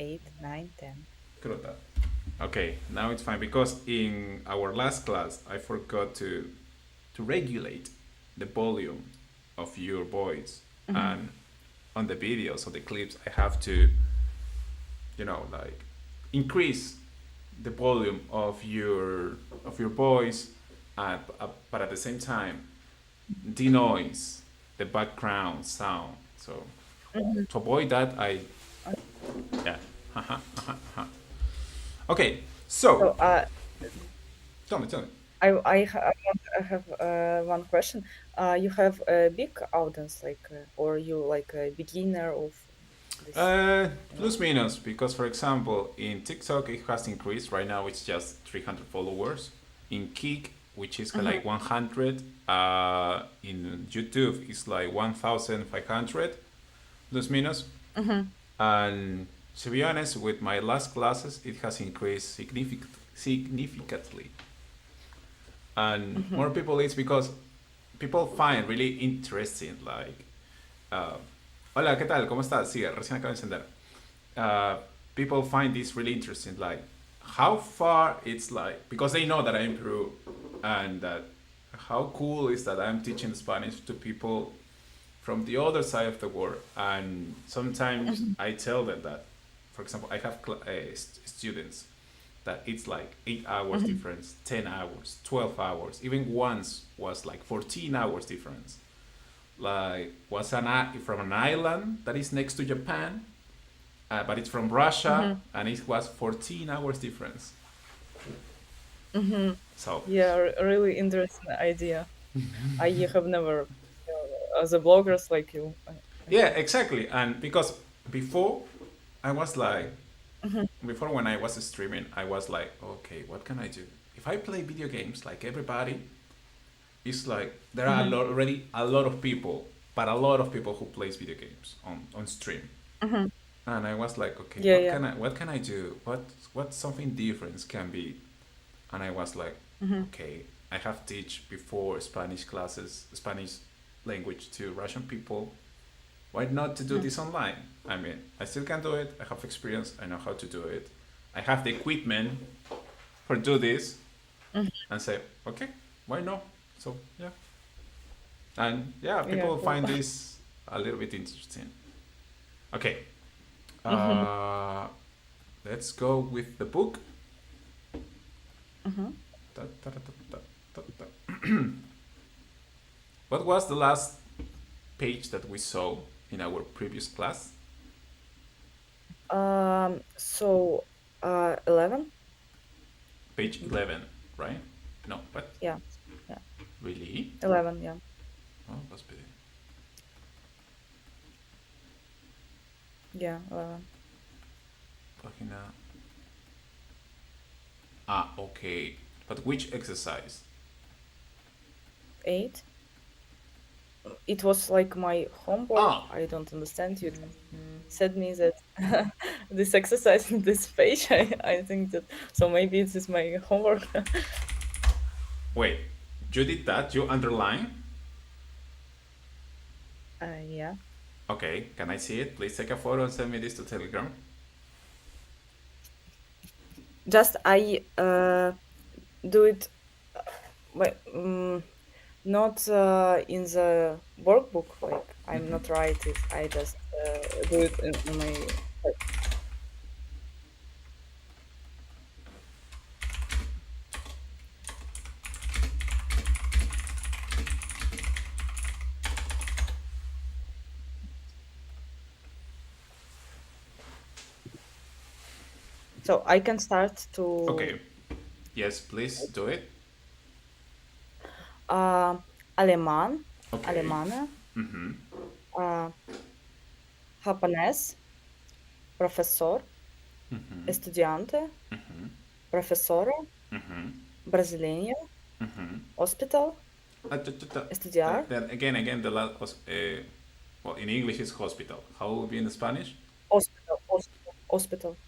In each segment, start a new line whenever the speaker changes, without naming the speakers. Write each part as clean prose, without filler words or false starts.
8, 9, 10.
Cruta. Okay, now it's fine because in our last class I forgot to regulate the volume of your voice,
Mm-hmm.
and on the videos or the clips I have to, like increase the volume of your voice, but at the same time denoise the background sound. So
Mm-hmm.
to avoid that, I yeah. Okay,
So
so tell me.
I have one question. You have a big audience, like, or you like a beginner of this?
Plus minus, because for example, in TikTok it has increased. Right now it's just 300 followers. In Kik, which is
Mm-hmm.
like 100, in YouTube it's like 1,500 plus minus.
Mm-hmm.
And to be honest, with my last classes, it has increased significantly. And
Mm-hmm.
more people, it's because people find really interesting, like, uh, hola, ¿qué tal? ¿Cómo estás? Sí, recién acabo de encender. uh, People find this really interesting, like how far it's like, because they know that I'm Peru, and that how cool is that I'm teaching Spanish to people from the other side of the world. And sometimes
Mm-hmm.
I tell them that, for example, I have students that it's like 8 hours
Mm-hmm.
difference, 10 hours, 12 hours, even once was like 14 hours difference. Like was from an island that is next to Japan, but it's from Russia,
Mm-hmm.
and it was 14 hours difference.
Mm-hmm.
So
Yeah, really interesting idea. I have never, as a bloggers like you. I
yeah,
have.
exactly. And because before I was like,
Mm-hmm.
before when I was streaming, I was like, okay, what can I do? If I play video games like everybody, it's like there are
Mm-hmm.
already a lot of people, but a lot of people who plays video games on stream.
Mm-hmm.
And I was like, okay,
Yeah, yeah.
what can I do? What something different can be? And I was like,
Mm-hmm.
okay, I have teach before Spanish classes, Spanish language to Russian people. Why not to do
Mm-hmm.
this online? I mean, I still can do it. I have experience. I know how to do it. I have the equipment for do this,
Mm-hmm.
and say, okay, why not? So yeah, and yeah,
Yeah,
people
cool.
find this a little bit interesting. Okay,
Mm-hmm.
uh, let's go with the book.
Mm-hmm.
Da, da, da, da, da, da. What was the last page that we saw in our previous class?
So, 11?
Page 11, right? No, but
Yeah, yeah,
really?
11, yeah.
Oh, that's pretty.
Yeah, 11.
Página. Ah, okay. But which exercise?
8. It was like my homework.
Ah,
I don't understand. You said me that this exercise in this page. I think that so maybe this is my homework.
wait. You did that? You underline?
Yeah.
Okay, can I see it? Please take a photo and send me this to Telegram.
Just I do it, but not in the workbook. Like I'm not write it. I just do it in my. So I can start to
Okay. Yes, please do it.
uh, alemán,
Okay.
alemana,
Mm-hmm.
uh, japonés, profesor,
Mm-hmm.
estudiante,
Mm-hmm.
profesora,
Mm-hmm.
brasileño,
Mm-hmm.
hospital, estudiar,
Again, the last was, well, in English it's hospital. How will it be in Spanish?
hospital, hospital, hospital,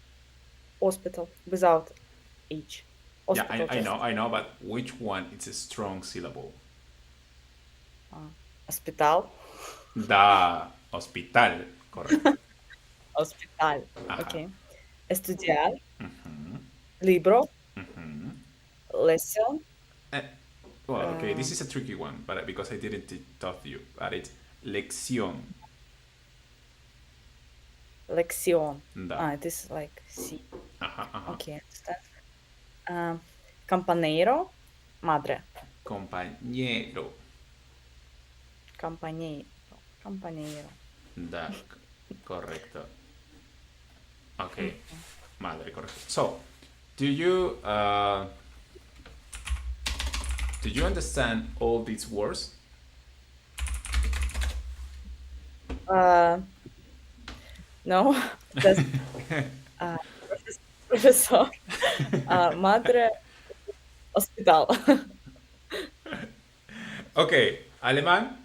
hospital, without H.
Yeah,
Hospital just
I know, but which one? It's a strong syllable.
uh, hospital,
Da hospital, correct.
hospital.
Ajá.
Okay. Estudiar, libro, lesson,
Eh, well, okay,
uh,
this is a tricky one, but because I didn't taught you, but it's lección.
lección.
Da.
Ah, it is like C.
Ajá, ajá.
Okay, understand. Um, Compañero, madre.
Compañero.
Compañero, compañero.
Da. Correcto. Okay.
Mhm.
Madre, correcto. So, do you uh, do you understand all these words?
Uh, no, just uh, professor. Madre, hospital.
Okay, Alemán,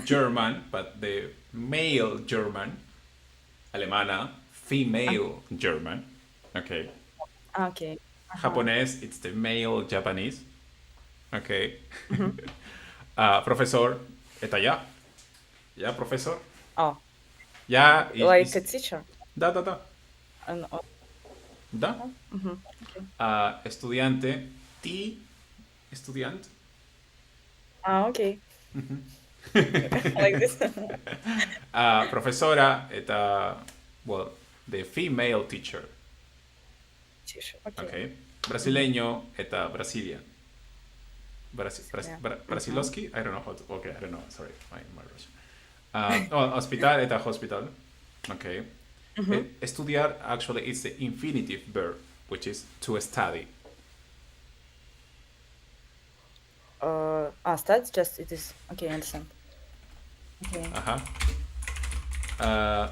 German, but the male German, Alemana, female German. Okay.
Okay. Uh-huh.
Japonés, it's the male Japanese. Okay.
Mhm.
Profesor, está ya. Ya, profesor.
Oh,
Ya,
like a teacher.
da, da, da.
And,
Da.
okay.
Estudiante, ti, estudiante.
Okay. Like this.
Profesora, está, well, the female teacher.
Teacher. Okay.
Okay.
Mhm.
Brasileño, está Brasilia.
Yeah. Mhm.
Brasilovsky? I don't know how to. Okay, I don't know. Sorry, my Russian. Hospital, eta hospital. Okay.
Mhm.
Estudiar actually is the infinitive verb, which is to study.
Stats just it is okay. Understand. Okay.
Ajá. Uh,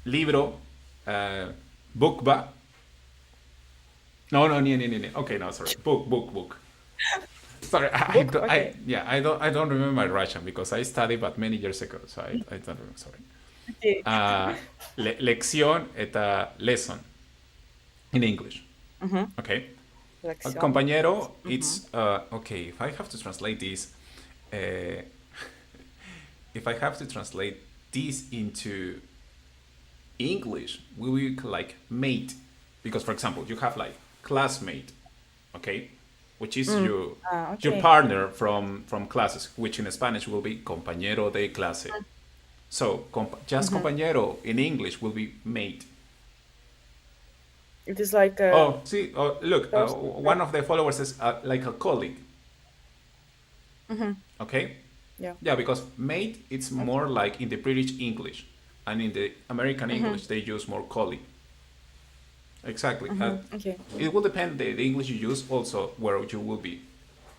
Libro, book ba. No, no, ni. Okay, no, sorry. Book. Sorry,
Book. Okay.
yeah, I don't remember my Russian because I studied, but many years ago, so I don't remember. Sorry.
Okay.
Lección, eta lesson in English.
Mhm.
Okay.
Lección.
Compañero,
Mhm.
it's okay. If I have to translate this, uh, if I have to translate this into English, we will like mate, because for example, you have like classmate, okay, which is
Mm.
your
Okay.
partner from classes, which in Spanish will be compañero de clase. So just
Mhm.
compañero in English will be mate.
It is like a
Oh, see, oh, look,
person.
one of the followers is like a colleague,
Mhm.
okay?
Yeah.
Yeah, because mate it's
Okay.
more like in the British English, and in the American
Mhm.
English they use more colleague. Exactly.
Mhm. Okay.
It will depend the English you use also where you will be.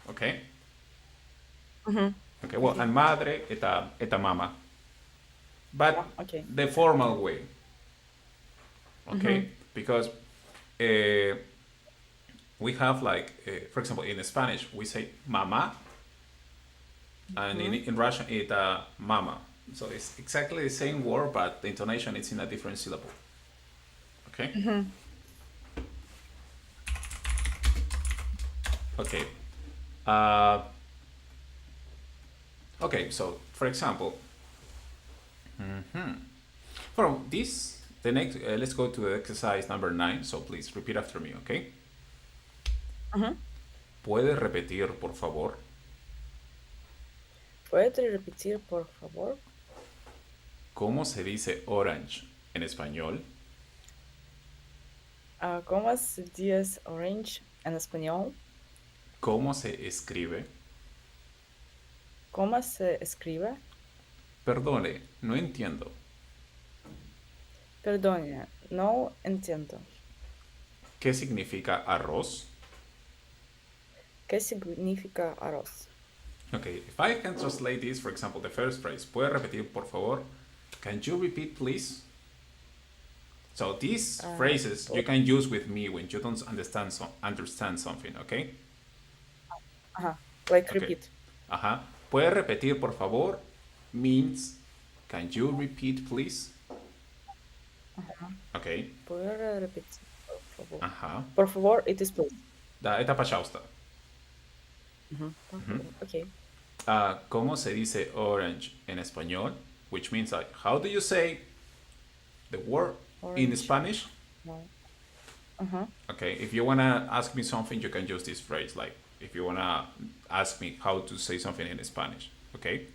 Okay.
Mhm.
Okay. Well,
Okay.
and madre eta mama,
Yeah.
but
Okay.
the formal way. Okay,
Mhm.
because we have like, for example, in Spanish we say mama, and
Mhm.
in Russian it's mama. So it's exactly the same word, but the intonation is in a different syllable. Okay.
Mhm.
Okay. Uh, okay. So for example, from this, the next, let's go to exercise number 9. So please repeat after me, okay?
Mhm.
¿Puede repetir, por favor?
¿Puede repetir, por favor?
¿Cómo se dice orange en español?
¿Cómo se dice orange en español?
¿Cómo se escribe?
¿Cómo se escribe?
Perdone, no entiendo.
Perdone, no entiendo.
¿Qué significa arroz?
¿Qué significa arroz?
Okay, if I can translate this, for example, the first phrase, ¿puede repetir, por favor? Can you repeat, please? So these phrases you
Po-
can use with me when you don't understand something, okay?
like
Okay.
repeat.
Ajá. ¿Puede repetir, por favor? Means, can you repeat, please? Okay.
¿Puede repetir, por favor?
Ajá.
Por favor, it is please.
Da, это пожалуйста.
Por favor. Okay.
¿Cómo se dice orange en español? Which means like, how do you say the word in
Orange.
Spanish?
No. Uh-huh.
Okay, if you wanna ask me something, you can use this phrase. Like if you wanna ask me how to say something in Spanish. Okay.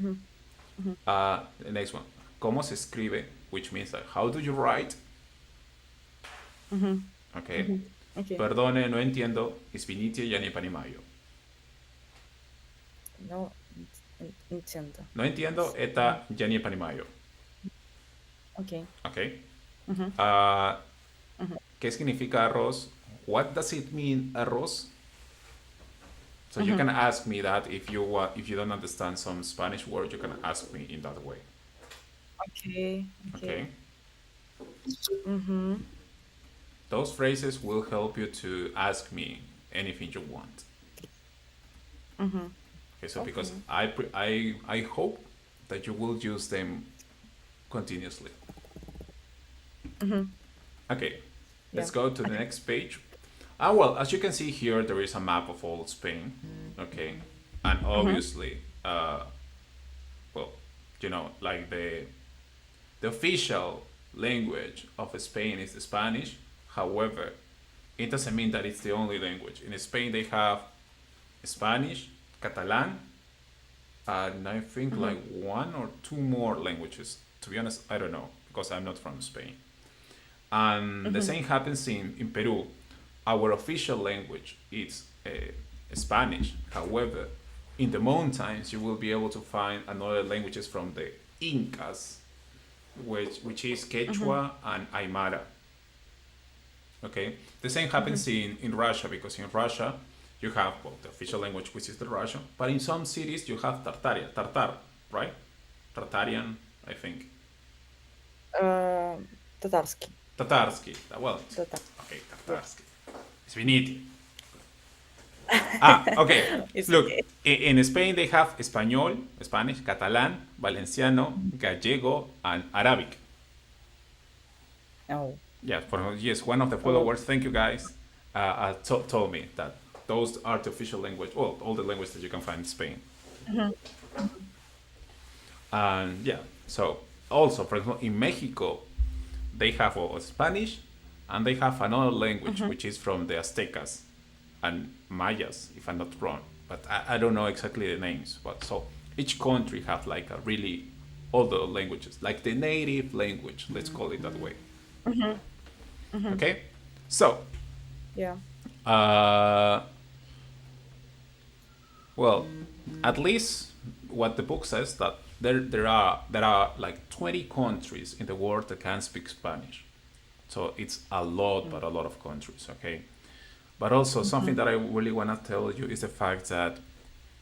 Mm-hmm. Mm-hmm.
The next one. ¿Cómo se escribe? Which means like how do you write?
Mm-hmm.
Okay.
Mm-hmm. Okay.
Perdone, no entiendo. Извините, я не понимаю.
No, entiendo.
No entiendo,
Mm,
это я не понимаю.
okay.
Okay.
Mm-hmm.
Uh,
Mm-hmm.
¿Qué significa arroz? What does it mean arroz? So you
Mm-hmm.
can ask me that if you don't understand some Spanish word, you can ask me in that way.
Okay.
Okay.
Okay. Mm-hmm.
Those phrases will help you to ask me anything you want.
Mm-hmm.
Okay. So because
Okay.
I hope that you will use them continuously.
Mm-hmm.
Okay.
Yeah.
Let's go to the
Okay.
next page. Ah, well, as you can see here, there is a map of all Spain. Okay. And
Mm-hmm.
obviously, well, like the official language of Spain is the Spanish. However, it doesn't mean that it's the only language. In Spain, they have Spanish, Catalan, and I think
Mm-hmm.
like one or two more languages. To be honest, I don't know because I'm not from Spain. And the
Mm-hmm.
same happens in Peru. Our official language is Spanish. However, in the mountains, you will be able to find another languages from the Incas, which is
Mm-hmm.
Quechua and Aymara. Okay, the same
Mm-hmm.
happens in Russia because in Russia you have well, the official language which is the Russian, but in some cities you have Tartar, right? Tartarian, I think.
Uh, Tatarski.
Tatarsky. Well,
Tatar.
okay,
Yeah.
Tatarsky. Sviniti. Ah, okay.
It's
Look,
okay.
in Spain they have Español, Spanish, Catalan, Valenciano, Gallego, and Arabic.
Oh,
Yeah, yes, one of the
a lot.
followers, thank you guys, told me that those are the official language, well, all the languages that you can find in Spain.
Mm-hmm.
And yeah, so also, for example, in Mexico, they have Spanish and they have another language
Mm-hmm.
which is from the Aztecas and Mayas, if I'm not wrong. But I don't know exactly the names. But so each country have like a really older languages, like the native language, let's call it that way.
Mm-hmm. Mm-hmm.
Okay? So,
Yeah.
uh, well, at least what the book says that there are like 20 countries in the world that can speak Spanish. So it's a lot, but a lot of countries. Okay, but also
Mm-hmm.
something that I really want to tell you is the fact that,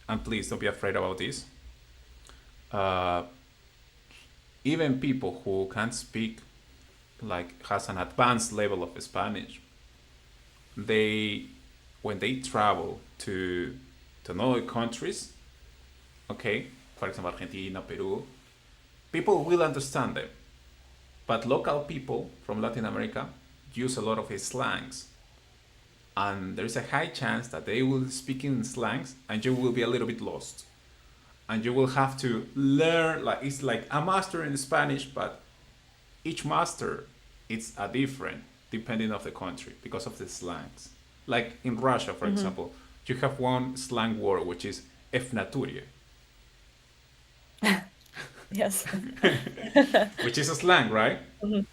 and please don't be afraid about this. Uh, Even people who can't speak like has an advanced level of Spanish, they when they travel to other countries, okay, for example Argentina, Peru, people will understand them. But local people from Latin America use a lot of his slangs, and there is a high chance that they will speak in slangs, and you will be a little bit lost, and you will have to learn. Like it's like a master in Spanish, but each master it's a different depending of the country because of the slangs. Like in Russia, for
Mm-hmm.
example, you have one slang word which is F naturie,
Yes.
which is a slang, right?
Mhm.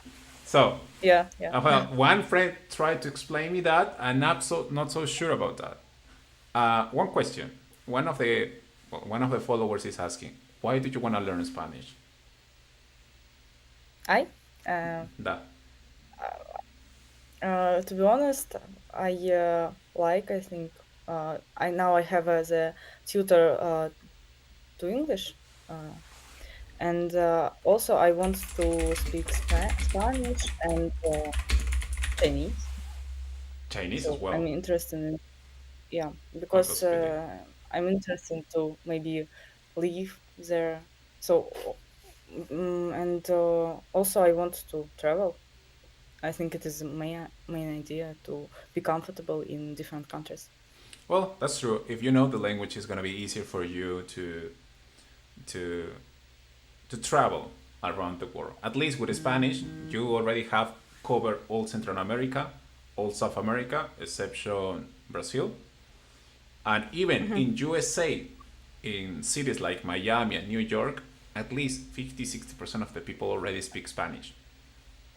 So,
Yeah. Yeah.
well, one friend tried to explain me that, and not so sure about that. One question. One of the one of the followers is asking, why did you want to learn Spanish?
I. Uh,
That
to be honest, I I think I now I have as a tutor to English, uh, and also I want to speak Spanish and Chinese.
Chinese as
So
well.
I'm interested in, yeah,
Oh,
because
that's really
I'm interested to maybe live there. So and also I want to travel. I think it is main idea to be comfortable in different countries.
well. That's true. If you know the language, it's gonna be easier for you to to travel around the world. At least with Spanish, you already have cover all Central America, all South America, exception Brazil, and even
Mm-hmm.
in USA, in cities like Miami and New York, at least 50-60% of the people already speak Spanish.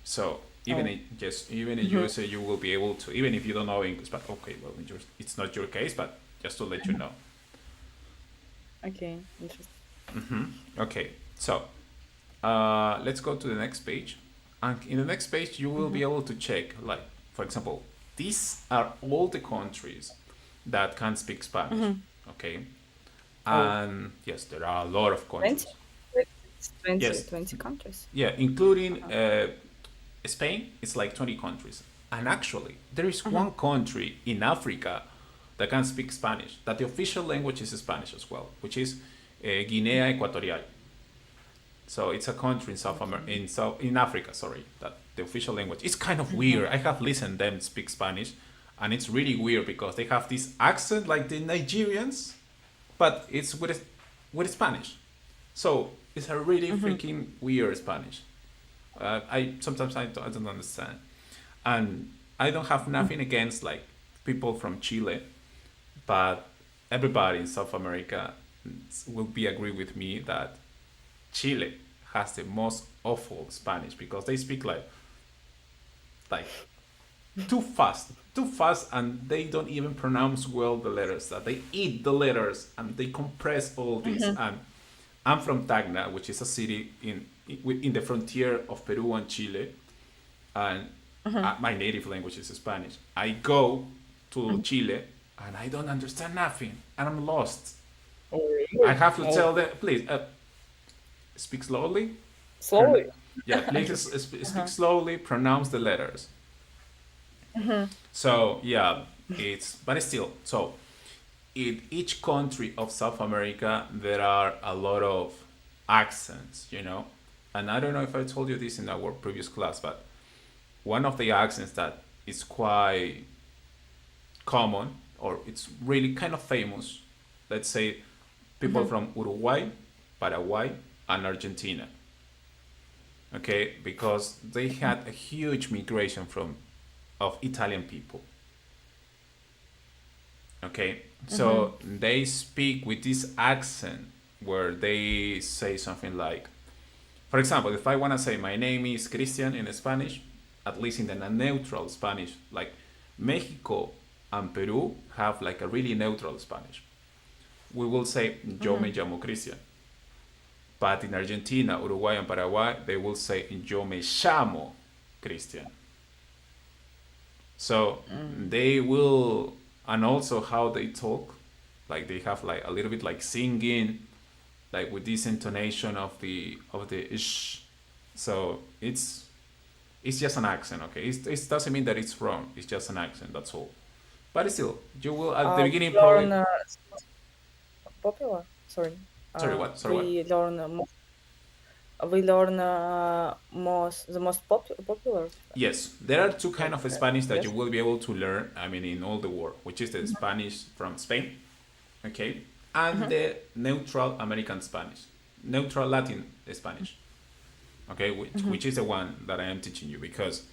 So even
Oh.
in just even in
Mm-hmm.
USA, you will be able to, even if you don't know English. But okay, well, it's not your case, but just to let you know.
Okay. Interesting.
Okay, so let's go to the next page. And in the next page, you will
Mm-hmm.
be able to check, like, for example, these are all the countries that can speak Spanish.
Mm-hmm.
Okay,
Oh,
and yes, there are a lot of
20?
countries.
Wait, it's 20,
Yes,
20 countries.
yeah, including
Uh-huh.
Spain, it's like 20 countries. And actually, there is
Mm-hmm.
one country in Africa that can speak Spanish, that the official language is Spanish as well, which is Guinea Equatorial. So it's a country in
Okay.
in Africa, sorry, that the official language. It's kind of
Mm-hmm.
weird. I have listened them speak Spanish, and it's really weird because they have this accent like the Nigerians, but it's with Spanish. So it's a really
Mm-hmm.
freaking weird Spanish. I sometimes I don't understand, and I don't have nothing against like people from Chile, but everybody in South America will be agree with me that Chile has the most awful Spanish because they speak like too fast, and they don't even pronounce well the letters. That they eat the letters and they compress all this.
Mm-hmm.
And I'm from Tacna, which is a city in the frontier of Peru and Chile, and
Mm-hmm.
my native language is Spanish. I go to
Mm-hmm.
Chile and I don't understand nothing, and I'm lost.
Oh,
I
really?
have to
Oh,
tell them, please speak slowly.
slowly.
Yeah, please
Okay.
speak
Uh-huh.
slowly. Pronounce the letters.
Mm-hmm.
So yeah, it's but still so in each country of South America there are a lot of accents, you know. And I don't know if I told you this in our previous class, but one of the accents that is quite common or it's really kind of famous, let's say people
Mm-hmm.
from Uruguay, Paraguay, and Argentina. Okay, because they had a huge migration from of Italian people. Okay,
Mm-hmm.
so they speak with this accent where they say something like, for example, if I want to say my name is Christian in Spanish, at least in the neutral Spanish, like Mexico and Peru have like a really neutral Spanish. We will say yo
Mm-hmm.
me llamo Christian, but in Argentina, Uruguay, and Paraguay, they will say yo me llamo Christian. So
Mm.
they will, and also how they talk, like they have like a little bit like singing, like with this intonation of the ish. So it's just an accent, okay? It doesn't mean that it's wrong. It's just an accent. That's all. But still, you will at the beginning
We
probably.
learn popular. Sorry.
Sorry, what? Sorry, what?
We learn we learn the most popular
Yes, there are two kind
like
of Spanish that you
yes.
will be able to learn. I mean, in all the world, which is the Spanish from Spain, okay, and
Mm-hmm.
the neutral American Spanish, neutral Latin Spanish, okay,
Mm-hmm.
which is the one that I am teaching you because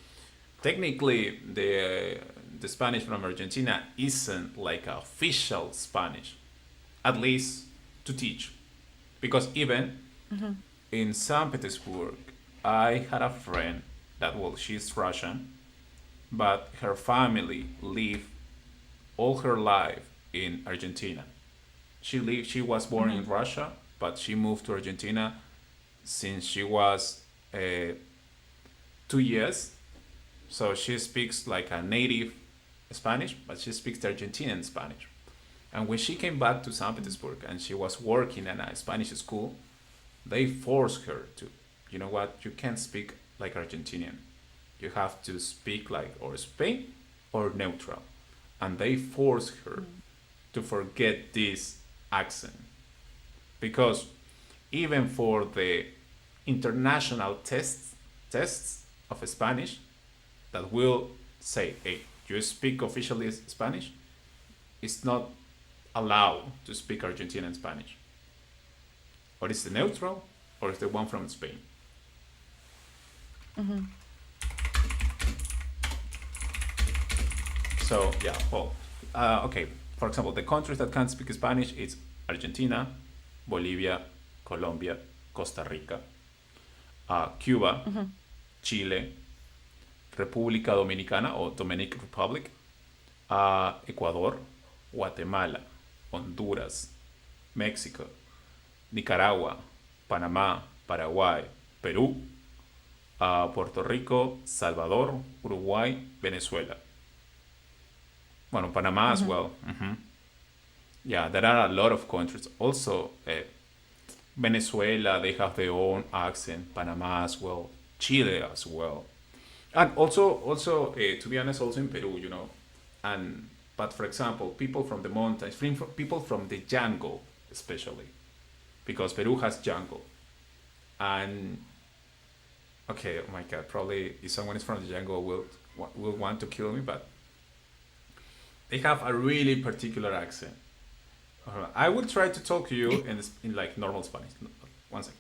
technically the Spanish from Argentina isn't like official Spanish, at least to teach, because even
Mm-hmm.
in St. Petersburg, I had a friend that well, she's Russian, but her family lived all her life in Argentina. She was born
Mm-hmm.
in Russia, but she moved to Argentina since she was 2 years. So she speaks like a native Spanish, but she speaks the Argentinian Spanish. And when she came back to St. Petersburg and she was working in a Spanish school, they forced her to, you know what, you can't speak like Argentinian. You have to speak like or Spain or neutral. And they forced her to forget this accent because even for the international tests of Spanish that will say, hey, you speak officially Spanish, it's not allowed to speak Argentinian Spanish. Or it's the neutral or it's the one from Spain.
Mm-hmm.
So yeah, well, okay. For example, the countries that can speak Spanish is Argentina, Bolivia, Colombia, Costa Rica, Cuba,
Mhm.
Chile, República Dominicana o Dominican Republic, Ecuador, Guatemala, Honduras, México, Nicaragua, Panamá, Paraguay, Perú, Puerto Rico, Salvador, Uruguay, Venezuela. Bueno, Panama as
Mhm.
well. Yeah, there are a lot of countries. Also, Venezuela, they have their own accent. Panama as well. Chile as well. And to be honest, also in Peru, you know. And but for example, people from the mountains, people from the jungle, especially because Peru has jungle. And okay, oh my God, probably if someone is from the jungle will want to kill me, but they have a really particular accent. I will try to talk to you in like normal Spanish. One second.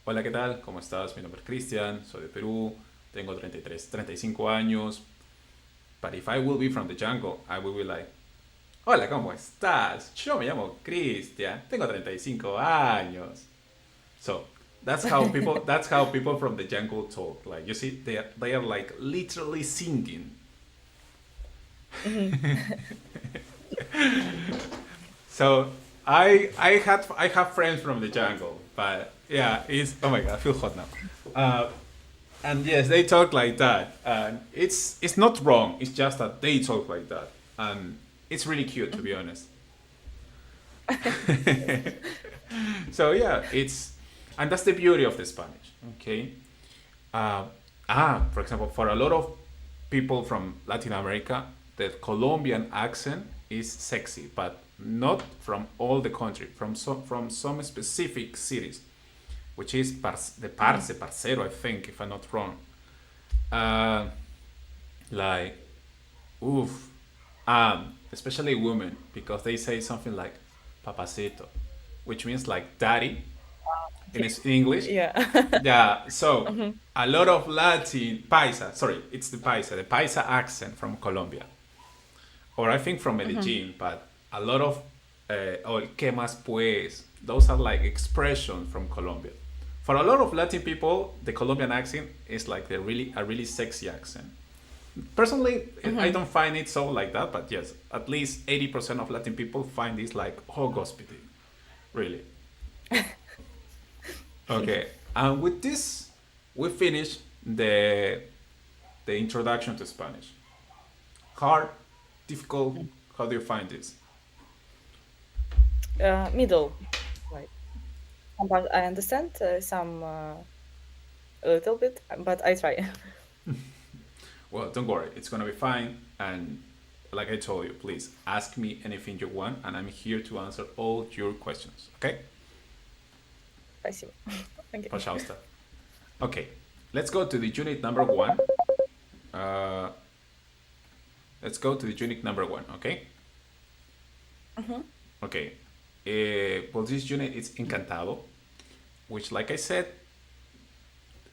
Hola, ¿qué tal? ¿Cómo estás? Mi nombre es Cristian, soy de Perú, tengo 33, 35 años. But if I will be from the jungle, I will be like, hola, ¿cómo estás? Yo me llamo Cristian, tengo 35 años. So that's how people from the jungle talk. Like you see, they are like literally singing.
Mhm.
So I have friends from the jungle, but yeah, it's oh my God, I feel hot now. Uh, and yes, they talk like that, and it's not wrong. It's just that they talk like that, and it's really cute to be honest.
Yes.
So yeah, it's and that's the beauty of the Spanish. Okay. Uh, for example, for a lot of people from Latin America, the Colombian accent is sexy, but not from all the country. From some specific cities, which is the
Mhm.
parcero, I think, if I'm not wrong. Uh, like, oof, especially women, because they say something like papacito, which means like daddy in
Okay.
English.
Yeah.
Yeah, so
Mhm.
a lot of Latin paisa. Sorry, it's the paisa accent from Colombia, or I think from
Mhm.
Medellin. But a lot of oh, ¿qué más pues? Those are like expressions from Colombia. For a lot of Latin people, the Colombian accent is like a really sexy accent. Personally, I
Mhm.
don't find it so like that, but yes, at least 80% of Latin people find this like oh gospity, really. Okay, and with this, we finish the introduction to Spanish. Hard, difficult. How do you find this?
Middle. Like sometimes I understand some a little bit, but I try.
Well, don't worry, it's gonna be fine. And like I told you, please ask me anything you want, and I'm here to answer all your questions. Okay?
Спасибо. Okay.
Пожалуйста. Okay, let's go to the unit number one. Uh, let's go to the unit number one. Okay?
Mhm.
Okay. Well, this unit is Encantado, which, like I said,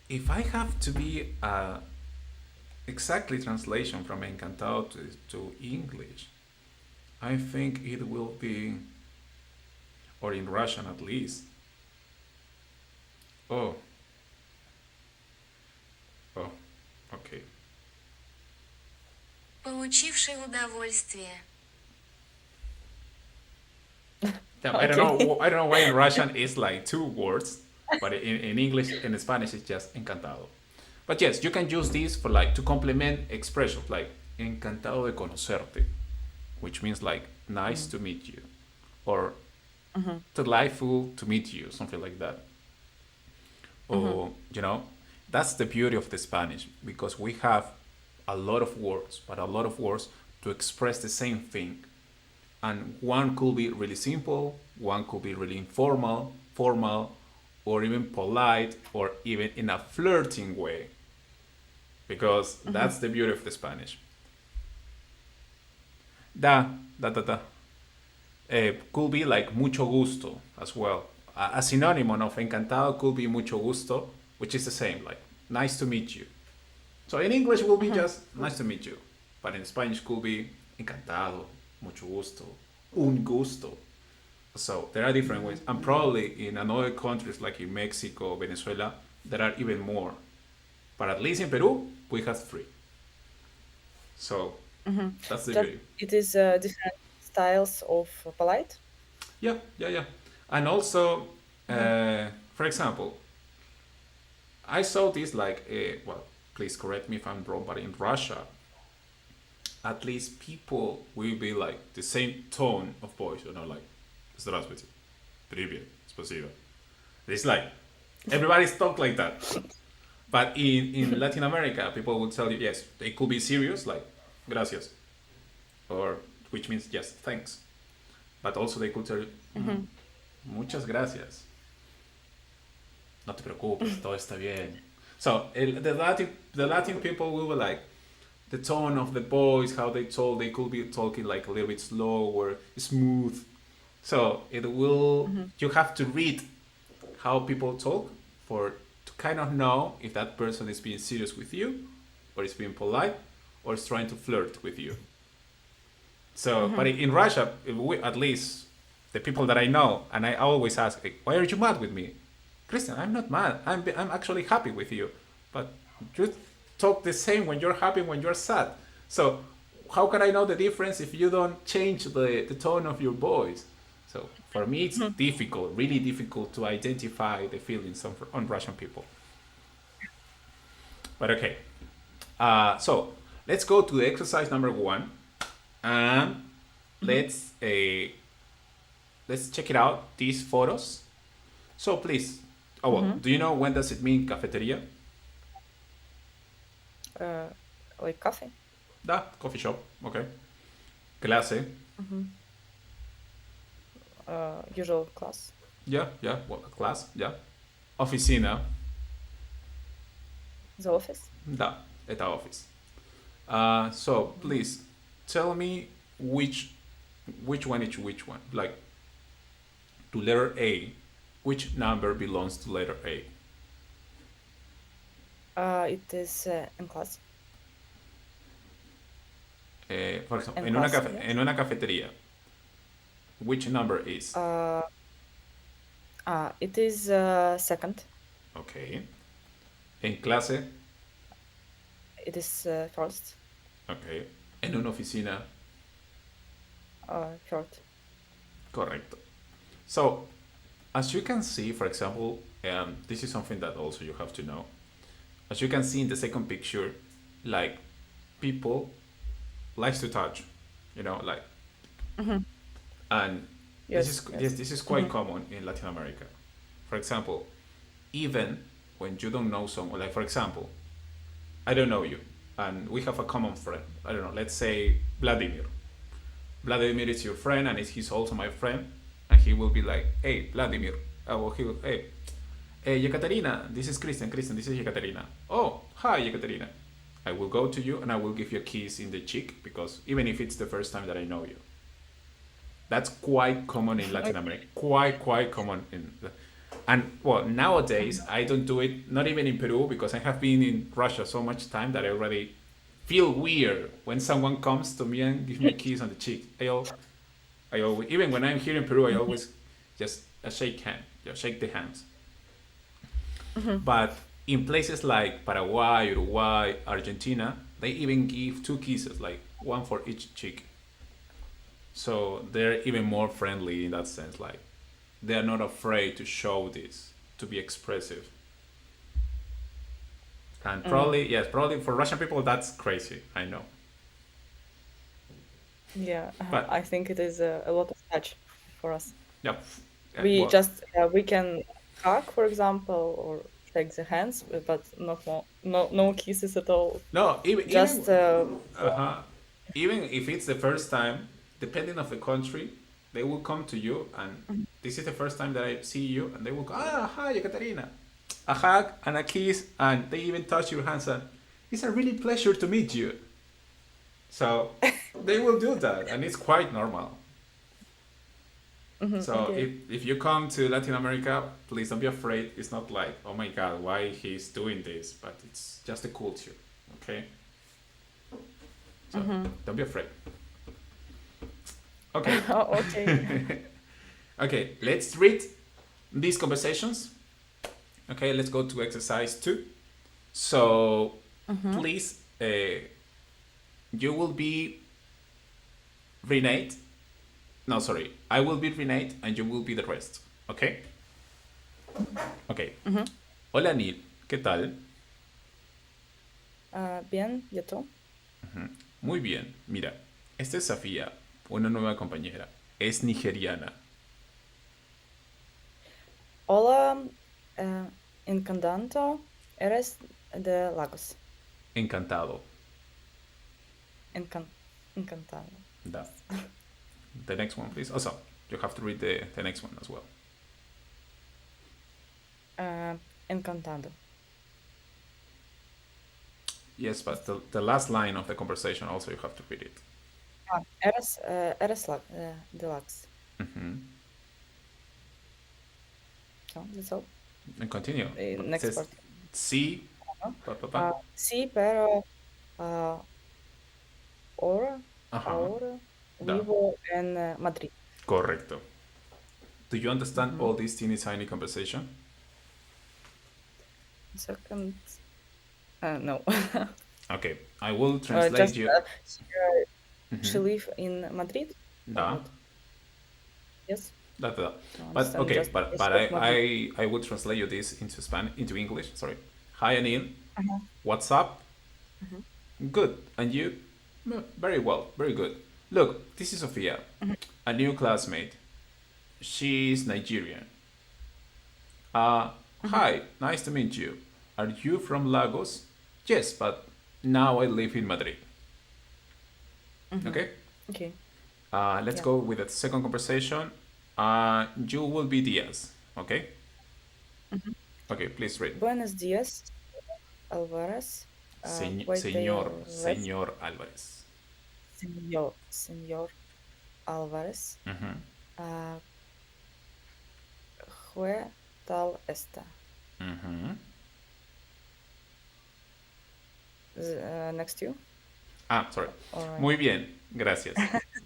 if I have to be exactly translation from Encantado to English, I think it will be, or in Russian at least. Oh, oh, okay.
Получивший удовольствие.
Yeah,
Okay.
I don't know why in Russian it's like two words, but in English, in Spanish, it's just encantado. But yes, you can use this for like to complement expressions like encantado de conocerte, which means like nice
Mm.
to meet you, or
Mhm.
delightful to meet you, something like that.
Mhm.
Or you know, that's the beauty of the Spanish because we have a lot of words, but a lot of words to express the same thing. And one could be really simple, one could be really informal, formal, or even polite, or even in a flirting way, because
Mhm.
that's the beauty of the Spanish. Da. Could be like mucho gusto as well. A synonym of encantado could be mucho gusto, which is the same, like nice to meet you. So in English will be
Mhm.
just nice to meet you, but in Spanish could be encantado, mucho gusto, un gusto. So there are different ways, and probably in another countries like in Mexico, Venezuela, there are even more. But at least in Peru, we have three. So
Mm-hmm.
that's the
Just
beauty.
it is different styles of polite.
Yeah, yeah, yeah. And also,
Mm-hmm.
for example, I saw this like, well, please correct me if I'm wrong, but in Russia, at least people will be like the same tone of voice, like, здравствуйте, привет, спасибо. It's like, everybody's talk like that. But in Latin America, people will tell you, yes, they could be serious, like, gracias, or which means, yes, thanks. But also they could tell you,
Mm-hmm.
muchas gracias. No te preocupes, todo está bien. So the Latin people will be like, the tone of the voice, how they told, they could be talking like a little bit slower, smooth. So it will,
Mm-hmm.
you have to read how people talk for to kind of know if that person is being serious with you, or is being polite, or is trying to flirt with you. So, but
Mm-hmm.
in Russia, at least the people that I know, and I always ask, why are you mad with me? Christian, I'm not mad. I'm actually happy with you. But you talk the same when you're happy, when you're sad. So, how can I know the difference if you don't change the tone of your voice? So, for me, it's difficult, really difficult to identify the feelings on Russian people. But okay. So, let's go to the exercise number one, and
Mm-hmm.
let's uh, let's check it out. These photos. So please. Oh well.
Mm-hmm.
Do you know when does it mean cafeteria?
Uh, like coffee.
Da, coffee shop. Okay. Clase.
Mm-hmm. Usual class.
Yeah, yeah. Well, class. Yeah. Oficina.
The office.
Da, at office. So
Mm-hmm.
please tell me which one is which one. Like to letter A, which number belongs to letter A?
It is in class.
For example,
In
en una
class, yes.
en una cafetería, which number is?
Uh, it is second.
Okay. En clase,
It is first.
okay. En una oficina,
Third.
correcto. So, as you can see, for example, this is something that also you have to know. As you can see in the second picture, like people likes to touch, like,
Mm-hmm.
and this
Yes.
is
Yes.
this is quite
Mm-hmm.
common in Latin America. For example, even when you don't know someone, like for example, I don't know you, and we have a common friend. I don't know. Let's say Vladimir. Vladimir is your friend, and he's also my friend, and he will be like, "Hey, Vladimir." Well, he will, "Hey, Ekaterina, this is Christian. Christian, this is Ekaterina. Oh, hi, Ekaterina." I will go to you and I will give you a kiss in the cheek because even if it's the first time that I know you, that's quite common in Latin America. Quite common and well, nowadays I don't do it. Not even in Peru because I have been in Russia so much time that I already feel weird when someone comes to me and gives me a kiss on the cheek. I always, even when I'm here in Peru, I always just a shake hand, just shake the hands.
Mm-hmm.
But in places like Paraguay, Uruguay, Argentina, they even give two kisses, like one for each cheek. So they're even more friendly in that sense. Like they're not afraid to show this, to be expressive. And
Mm.
probably, yes, probably for Russian people, that's crazy. I know.
Yeah.
But
I think it is a lot of touch for us.
yeah,
We
well,
just we can hug, for example, or shake the hands, but not more, no kisses at all.
no,
Just
uh-huh, even if it's the first time, depending of the country, they will come to you and this is the first time that I see you, and they will go, hi, Ekaterina. A hug and a kiss, and they even touch your hands, and it's a really pleasure to meet you. So they will do that, and it's quite normal.
mhm,
So
okay.
if you come to Latin America, please don't be afraid. It's not like, oh my God, why he's doing this, but it's just a culture, okay? So
Mm-hmm.
don't be afraid. Okay.
Okay.
Okay, let's read these conversations. Okay, let's go to exercise 2. So,
Mm-hmm.
please, you will be Renate. No, sorry. I will be Renate and you will be the rest. Okay? Okay.
Mm-hmm.
Hola, Neil. ¿Qué tal?
Bien, ¿y tú?
Muy bien. Mira, esta es Safía, una nueva compañera. Es nigeriana.
Hola, eh, encantando. Eres de Lagos.
Encantado.
Encan Encantado.
Da.
Yes.
The next one, please. Also, you have to read the next one as well.
Encantado.
Yes, but the last line of the conversation also you have to read it.
De Lagos. No, that's all.
And continue. It
Next
says,
part.
sí,
¿No?
pa, pa, pa.
Sí, pero ah, ahora,
Ajá.
ahora
Da.
vivo en Madrid.
Correcto. Do you understand
Mhm.
all this teeny tiny conversation?
Second, no.
Okay, I will
Just
translate you.
she live in Madrid or
Da.
what? Yes,
Da, da, da.
no
But
understand.
okay,
Just
but
yes, Madrid.
I will translate you this into into English. Sorry. Hi, Anil.
Uh-huh.
What's up?
Mhm.
Good. And you? Very well. Very good. Look, this is Sophia,
Mhm.
a new classmate. She's Nigerian. Uh,
Mhm.
Hi, nice to meet you. Are you from Lagos? Yes, but now I live in Madrid.
Mhm.
Okay?
Okay.
Let's
Yeah.
go with the second conversation. You will be Diaz. Okay?
Mhm.
Okay, please read.
Buenos días, Alvarez. Where do
Señor,
you live?
señor Álvarez.
Señor Alvarez. Uh, ¿Qué tal está? Next you?
Ah, sorry.
All right.
Muy bien, gracias.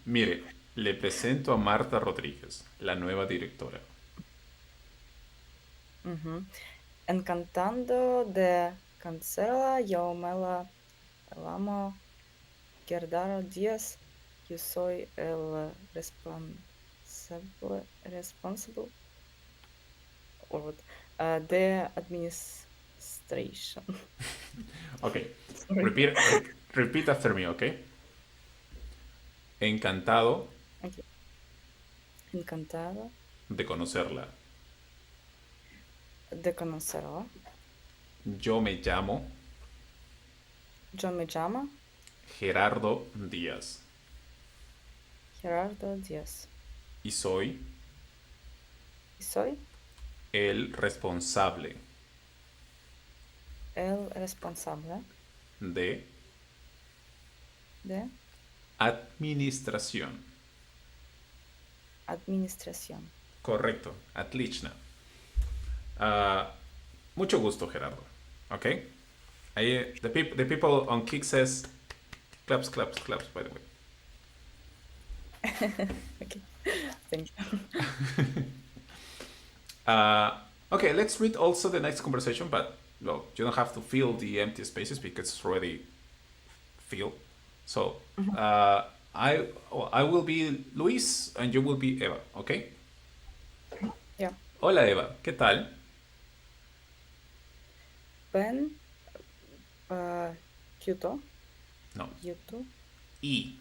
Mire, le presento a Marta Rodríguez, la nueva directora.
Ujú. Encantando de conocerla, yo me la llamo Gerdaro Díaz. Yo soy el responsable or what, de administration.
Okay,
Sorry.
repeat after me, okay? Encantado
Okay. Encantada
de conocerla.
de conocerla.
Yo me llamo
Yo me llamo
Gerardo Díaz
Gerardo Díaz
y soy
y soy
el responsable
el responsable
de
de
administración.
administración.
Correcto, отлично. Uh, mucho gusto, Gerardo. Okay? The people on Kick says claps, claps, claps, by the way.
Okay. Thank you.
Okay, let's read also the next conversation, but well, you don't have to fill the empty spaces because it's already filled. So
Mhm.
uh, I will be Luis and you will be Eva, okay?
Yeah.
Hola Eva, ¿qué tal?
Ben, uh, Kyoto,
No,
Kyoto,
y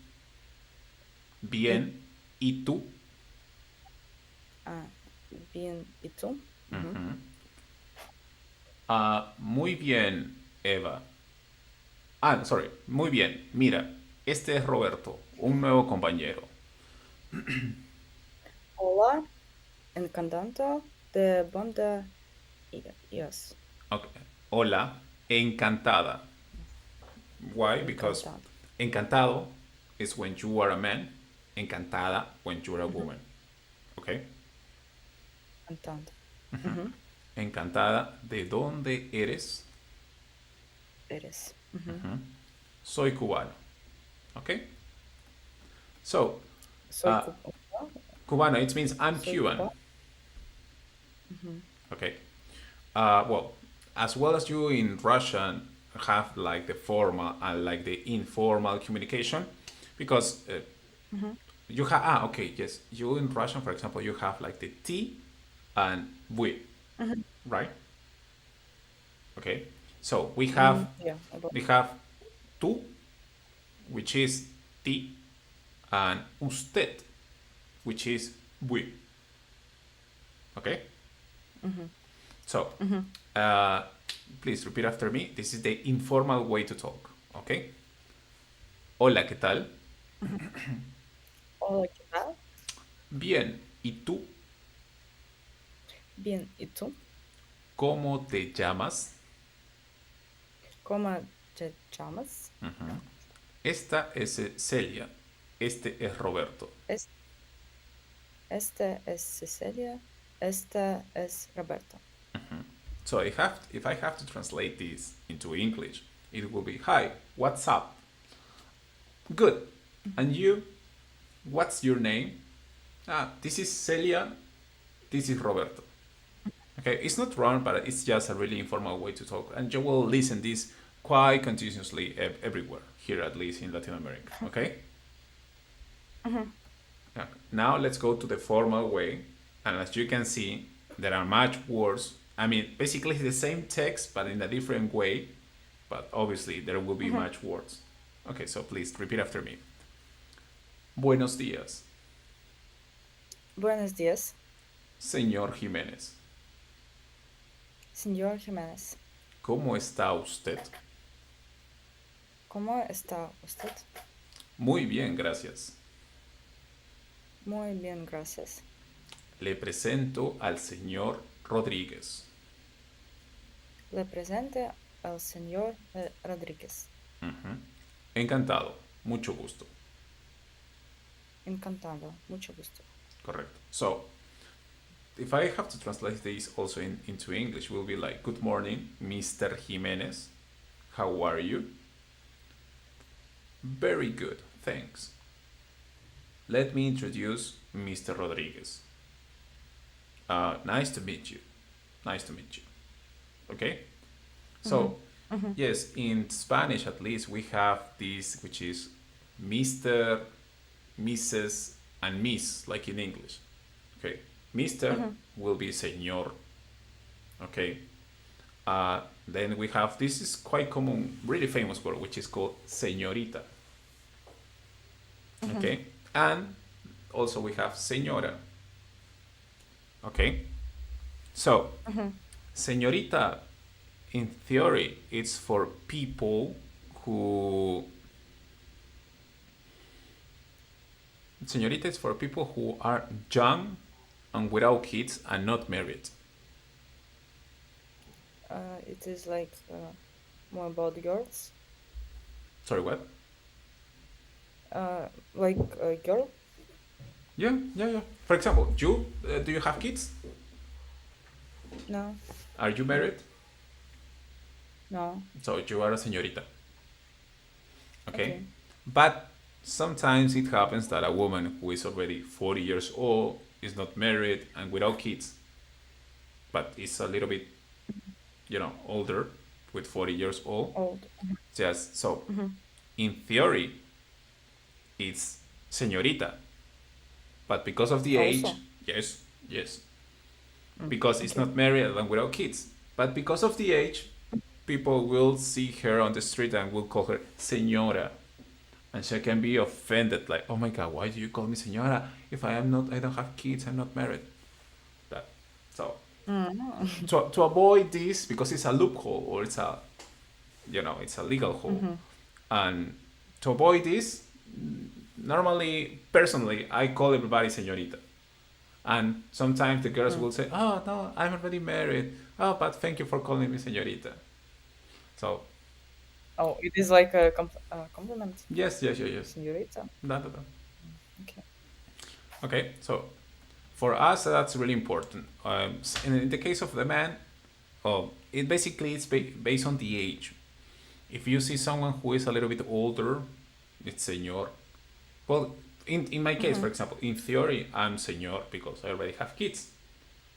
y
bien, ¿y tú?
uh, bien, y tú. Mhm.
Muy bien, Eva. Ah, sorry, muy bien. Mira, este es Roberto, un nuevo compañero.
Hola, encantado de banda. Yes.
Okay. Hola, encantada. Why? Because
Encantado.
encantado is when you are a man, encantada when you are a
Mhm.
woman. Okay?
Encantado. Mhm.
Encantada, ¿de dónde eres?
Eres. Mhm.
Soy cubano. Okay? So,
Soy
Uh,
Cuba.
Cubano, it means I'm
Soy
Cuban.
Cuba. Hmm.
Okay. Well, as well as you in Russian have like the formal and like the informal communication, because
Hmm.
you have okay, yes, you in Russian, for example, you have like the T and V,
Hmm.
right? Okay. So we have
Mm, yeah, about.
we have tú, which is T, and usted, which is we. Okay.
Hmm.
So
Hmm.
uh, please repeat after me. This is the informal way to talk. Okay. Hola, ¿qué tal?
Hmm. Hola, ¿qué tal?
Bien. ¿Y tú?
Bien, ¿y tú?
¿Cómo te llamas?
¿Cómo te llamas?
Esta es Celia. Este es Roberto.
Es- Este es Cecilia. Este es Roberto.
So if I have to translate this into English, it will be hi, what's up? Good. And you? What's your name? Ah, this is Celia. This is Roberto. Okay, it's not wrong, but it's just a really informal way to talk, and you will listen this quite continuously everywhere here, at least in Latin America. Okay.
Hmm.
Yeah. Now let's go to the formal way, and as you can see, there are much words. I mean, basically the same text, but in a different way. But obviously there will be
Hmm.
much words. Okay, so please repeat after me. Buenos días,
Buenos días,
señor Jiménez.
señor Jiménez.
¿Cómo está usted?
¿Cómo está usted?
Muy bien, gracias.
Muy bien, gracias.
Le presento al señor Rodríguez.
Le presento al señor Rodríguez.
Encantado, mucho gusto.
Encantado, mucho gusto.
Correct. So, if I have to translate this also into English, will be like, good morning, Mr. Jimenez. How are you? Very good, thanks. Let me introduce Mr. Rodriguez. Nice to meet you. Nice to meet you. Okay?
Hmm.
So,
Hmm.
yes, in Spanish at least, we have this, which is Mr., Mrs., and Miss, like in English. Okay? Mr.
Hmm.
will be señor. Okay? Then we have this is quite common, really famous word, which is called señorita.
Hmm.
Okay? And also we have señora. Okay? So,
Hmm.
señorita, in theory, it's for people who. Señorita is for people who are young and without kids and not married.
It is like more about girls.
Sorry, what?
Like a girl?
Yeah, yeah, yeah. For example, you do you have kids?
No,
Are you married?
no.
So you are a señorita. Okay?
Okay.
But sometimes it happens that a woman who is already 40 years old is not married and without kids, but is a little bit, older with 40 years old.
Old.
Just so,
Hmm.
in theory, it's señorita, but because of the age,
Also.
yes, yes,
Mm.
because it's
Okay.
not married and without kids. But because of the age, people will see her on the street and will call her señora. And she can be offended, like, oh my god, why do you call me señora if I don't have kids, I'm not married. That so
Mm.
to avoid this because it's a loophole or it's a legal hole,
Hmm.
and to avoid this, normally personally I call everybody señorita, and sometimes the girls
Mm.
will say, oh no, I'm already married. Oh, but thank you for calling me señorita. So
Oh, it is like a compliment,
yes, yes, yes, yes.
señorita.
Da, da, da.
Okay.
Okay, so for us that's really important. In the case of the man, it basically is based on the age. If you see someone who is a little bit older, it's señor. Well, In my case, for example, in theory, I'm señor because I already have kids.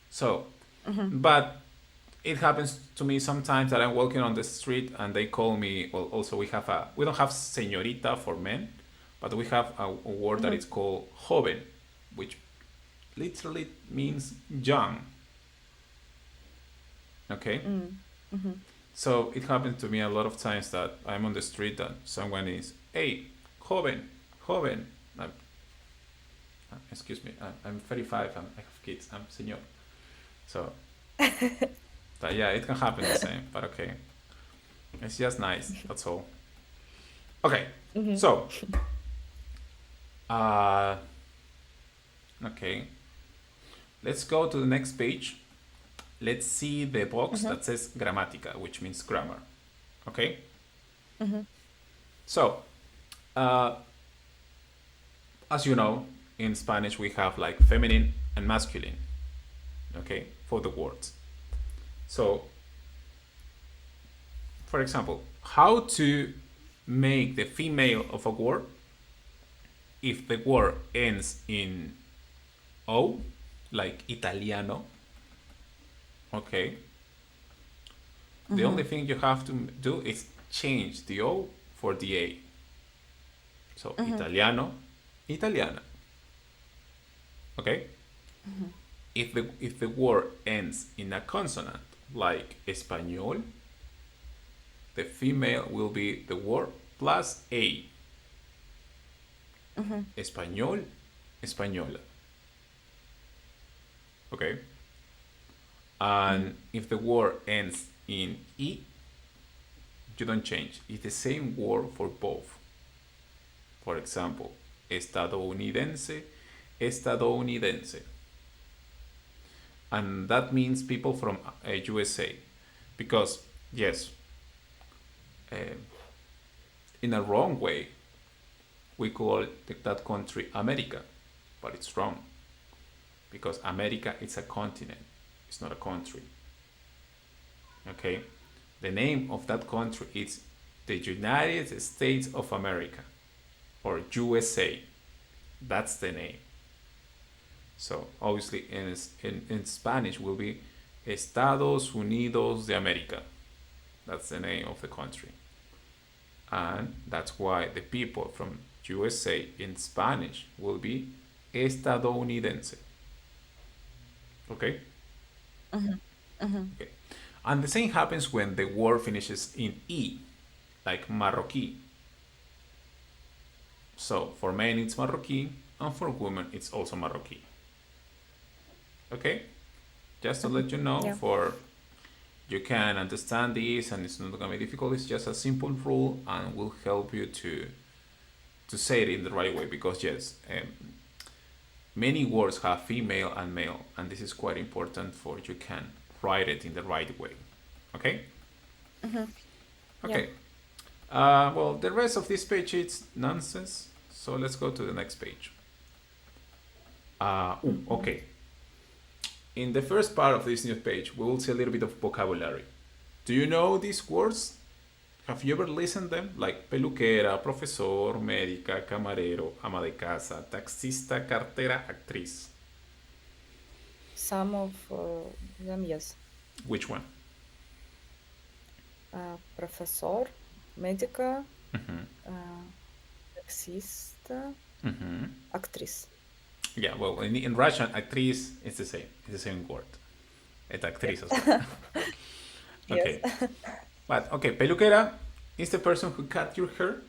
So, but it happens to me sometimes that I'm walking on the street and they call me. Well, also we don't have señorita for men, but we have a word that is called joven, which literally means young. Okay, so it happens to me a lot of times that I'm on the street and someone is, hey, joven, joven. Excuse me, I'm 35. I have kids. I'm señor. So, but yeah, it can happen the same. But okay, it's just nice. That's all. Okay, so, uh, okay, let's go to the next page. Let's see the box that says gramática, which means grammar. Okay. So, uh, as you know, in Spanish we have like feminine and masculine. Okay, for the words. So, for example, how to make the female of a word if the word ends in O, like Italiano. Okay. The only thing you have to do is change the O for the A. So, Italiano, Italiana. Okay? If the word ends in a consonant, like español, the female will be the word plus A. Español, española. Okay? And if the word ends in E, you don't change. It's the same word for both. For example, estadounidense, estadounidense. And that means people from USA. Because, yes, in a wrong way, we call that country America. But it's wrong. Because America is a continent. It's not a country. Okay? The name of that country is the United States of America, or USA. That's the name. So obviously in Spanish will be Estados Unidos de América. That's the name of the country. And that's why the people from USA in Spanish will be estadounidense. Okay? Okay. And the same happens when the word finishes in E, like Marroquí. So for men it's Marroquí, and for women it's also Marroquí. Okay? Just to let you know,
Yeah.
for you can understand this and it's not gonna be difficult. It's just a simple rule and will help you to say it in the right way, because yes, many words have female and male, and this is quite important for you can write it in the right way. Okay? Okay. Well, the rest of this page is nonsense, so let's go to the next page. Okay. In the first part of this new page, we will see a little bit of vocabulary. Do you know these words? Have you ever listened them? Like peluquera, profesor, médica, camarero, ama de casa, taxista, cartera, actriz.
Some of them, yes.
Which one?
Professor, medica, taxista, actriz.
Yeah, well, in Russian, actriz is the same. It's the same word. It's actriz as well. Okay.
Yes.
But, okay, peluquera is the person who cut your hair.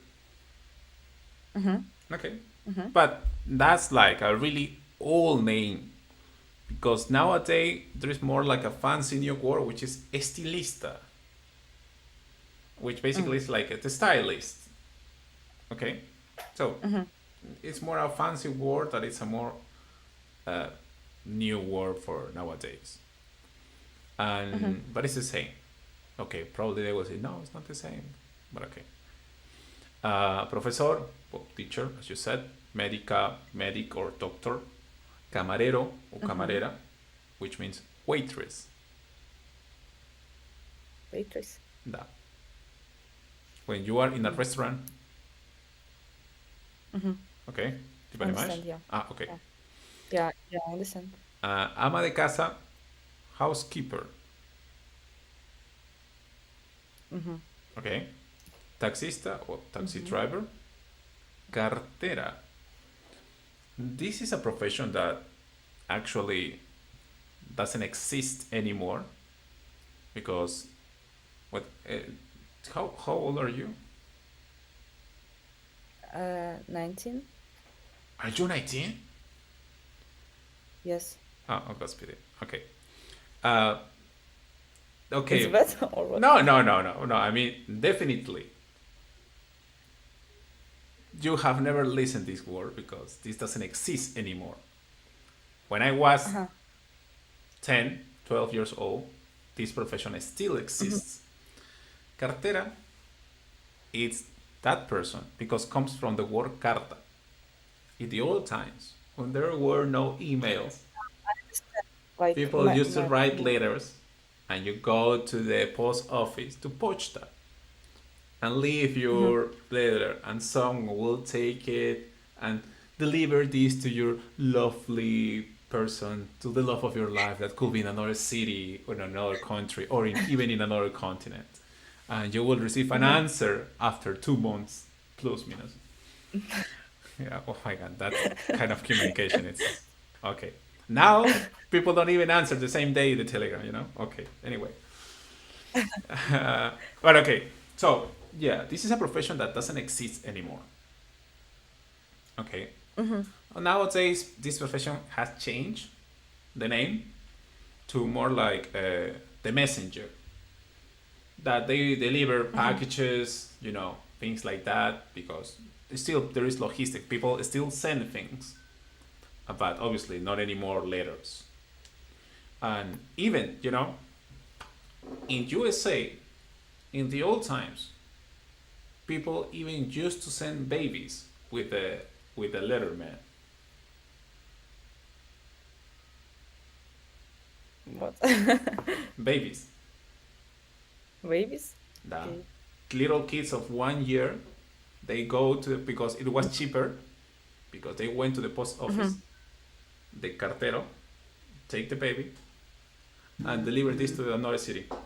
Okay. But that's like a really old name, because nowadays there is more like a fancy new word, which is estilista, which basically is like the stylist. Okay? So, it's more a fancy word that it's a more new word for nowadays. And but it's the same. Okay, probably they will say no, it's not the same, but okay. Profesor, well, teacher, as you said, medica, medic or doctor, camarero or camarera, which means waitress.
Waitress.
Da. When you are in a restaurant, okay, ¿Tipo animais?
Understand? Yeah.
Ah, ok.
Yeah. Yeah. Yeah. I understand.
Ama de casa, housekeeper.
Mm-hmm.
Ok. Taxista o taxi
Mm-hmm.
driver. Cartera. This is a profession that actually doesn't exist anymore because what? How old are you?
19.
Are you 19?
Yes.
Ah, oh, God speed it. Okay. Uh,
It's
okay.
better or what?
No, no, no, no, no. I mean, definitely, you have never listened this word because this doesn't exist anymore. When I was
Uh-huh.
10, 12 years old, this profession still
Mm-hmm.
exists. Cartera, it's that person because comes from the word carta. In the old times, when there were no emails,
Like
people used to write letters and you go to the post office to pochta and leave
mm-hmm.
your letter and someone will take it and deliver this to your lovely person, to the love of your life that could be in another city or in another country or even in another continent, and you will receive an
Mm-hmm.
answer after 2 months plus minus. Yeah, oh my god, that kind of communication, it's okay. Now people don't even answer the same day the telegram, okay, anyway. But okay, so yeah, this is a profession that doesn't exist anymore. Okay,
Mm-hmm.
nowadays this profession has changed the name to more like the messenger, that they deliver
Mm-hmm.
packages, things like that, because still there is logistic, people still send things, but obviously not anymore letters. And even in USA, in the old times, people even used to send babies with a letterman.
What?
Babies,
Babies?
the
Okay.
little kids of 1 year, they go to, because it was cheaper, because they went to the post office,
Mm-hmm.
the cartero take the baby and deliver this to another city.
Oh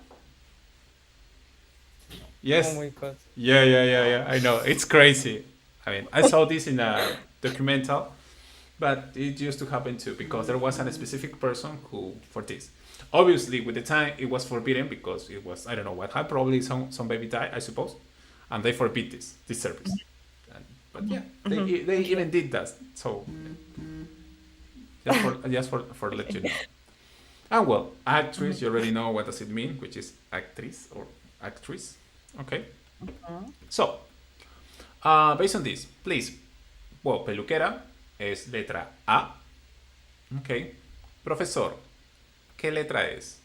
Yes.
my god.
Yeah, yeah, yeah, yeah. I know. It's crazy. I mean, I saw this in a documental, but it used to happen too because there was a specific person who for this. Obviously, with the time, it was forbidden because it was, I don't know what had, probably some baby died, I suppose, and they forbid this service. And, but yeah, they
Mm-hmm.
they
Okay.
even did that. So just for let you know. And well, actress,
Mm-hmm.
you already know what does it mean, which is actriz or actress. Okay.
Uh-huh.
So, based on this, please. Well, peluquera es letra A. Ok. Profesor, ¿qué letra es?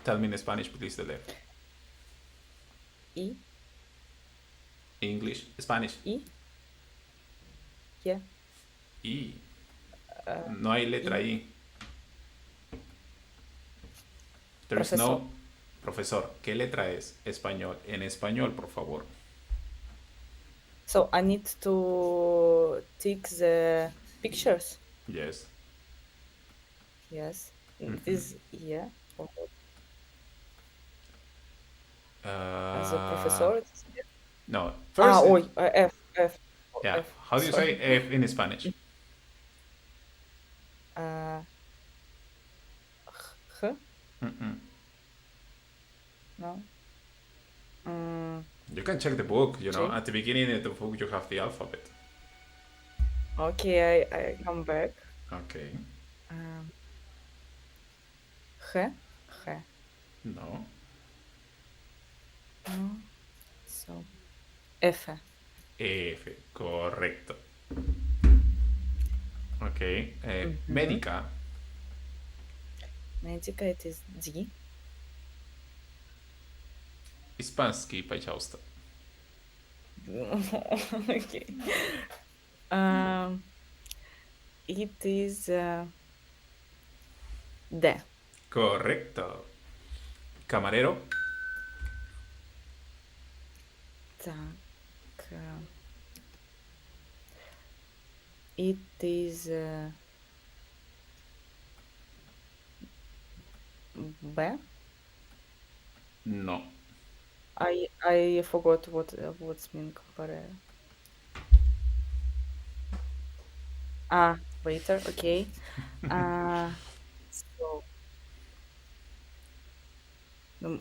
Tell me in Spanish, please, the letter.
E.
English, Spanish.
E. Yeah.
I.
Uh,
No hay letra
E.
I. There is
Professor.
no. Profesor, ¿qué letra es? Español. En español, por favor.
So I need to take the pictures.
Yes.
Yes. This, yeah. Or as a
Uh,
professor.
no.
Ah,
First,
oi. F. F. Oh,
yeah.
F.
How do you say
Sorry.
F in Spanish?
Uh, H.
Mm-mm.
No. Mm,
You can check the book,
J.
At the beginning of the book, you have the alphabet.
Okay, I come back.
Okay.
Um, H. H.
No.
No. So F.
F. Correcto. Ok.
Mm-hmm.
Médica.
Medica, it is D.
Испанский, пожалуйста.
Okay. Um, it is D.
Correcto. Camarero.
Так. It is B.
No.
I forgot what's mean compare. Ah, waiter. Okay. So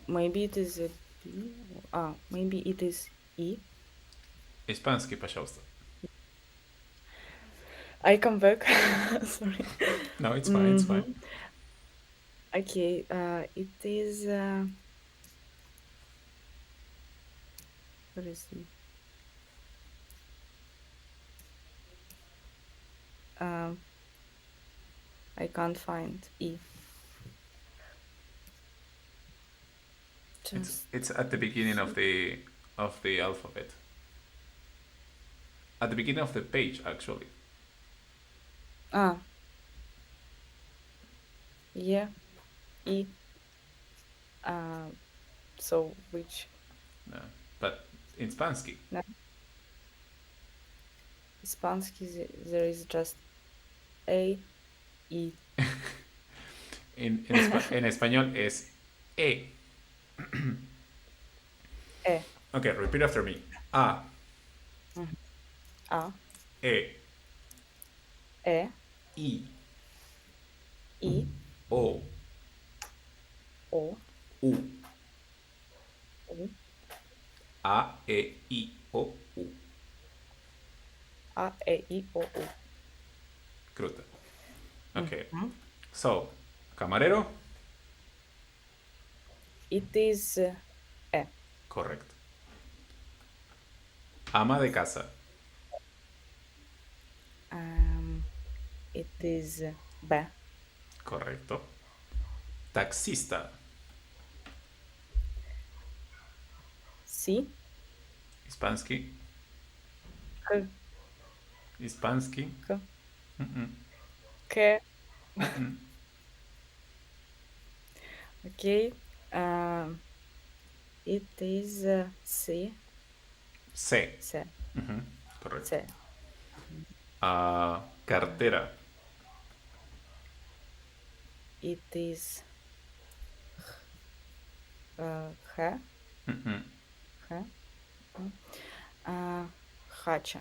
maybe it is a B. Maybe it is E.
Испанский, пожалуйста.
I come back. Sorry.
No, it's fine, it's fine.
Mm-hmm. Okay. It is. What is it? Um, I can't find E.
It's
Just
it's at the beginning
E.
of the alphabet. At the beginning of the page, actually.
Ah, yeah. E. Uh, so which?
No. But in Spansky.
No, Spansky. There is just A. E.
En español es E.
E.
Okay, repeat after me. A,
Mhm. A.
E,
E.
I,
I.
O,
O.
U.
U.
A, E, I, O, U.
A. E. I. O. U.
Cruta. Okay.
Mhm.
So, camarero,
It is E.
correct. Ama de casa,
Um, it is B.
correcto. Taxista,
C.
Hispansky,
K.
Hispansky.
K.
Mm-mm,
K.
mm-mm.
Okay. Um, it is C.
C,
C.
ujú, correcto.
C.
Cartera,
It is H.
mm-mm.
H. Hacha.